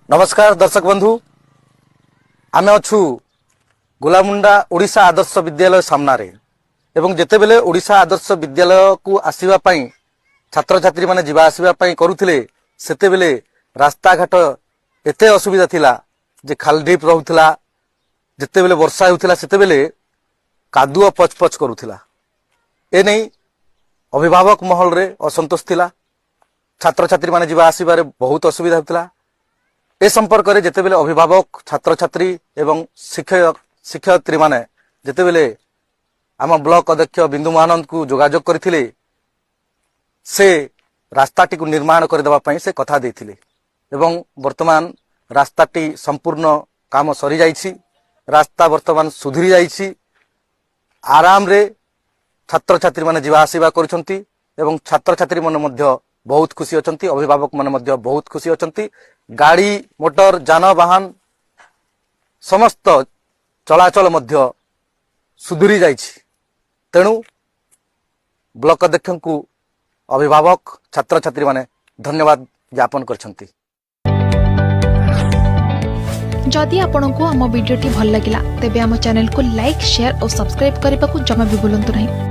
नमस्कार दर्शक बंधु आमे अच्छु गोलामुंडा ओडिशा आदर्श विद्यालय सामने एवं जितेबेले ओडिशा आदर्श विद्यालय को आसीबा पई छात्र छात्री माने जीवा आसीबा पई करूथिले सेतेबेले रास्ता घाट एते असुविधा थिला जे खालडीप रहउथिला जितेबेले वर्षा हेउथिला सेतेबेले कादुओ पचपच करूथिला ए नै अभिभावक महल रे असंतोष थिला छात्र छात्री माने जीवा आसीबारे बहुत असुविधा होतिला ए संपर्क रे जेतेबेले अभिभावक छात्र छात्री एवं शिक्षक शिक्षयित्री माने जेतेबेले आम ब्लॉक अध्यक्ष बिंदु महानंद को जोगाजोग करथिले से रास्ताटी को निर्माण कर देबा पई से कथा देथिले एवं वर्तमान रास्ताटी संपूर्ण काम सरी जाइछि रास्ता वर्तमान सुधरी जाइछि आराम रे छात्र छात्री माने जीवा आसीबा करूछंती एवं छात्र छात्री माने मध्य बहुत खुशी अछंती अभिभावक माने मध्य बहुत खुशी अछंती गाड़ी मोटर जानवाहन समस्त चलाचल मध्य सुधरी जाइछि तेणु ब्लॉक अध्यक्ष को अभिभावक छात्र छात्री माने धन्यवाद ज्ञापन करछंती। जदि आपंक आम भिडी भल लगा तेब आम चैनल को लाइक शेयर और सब्सक्राइब करने को जमा भी भूलु नहीं।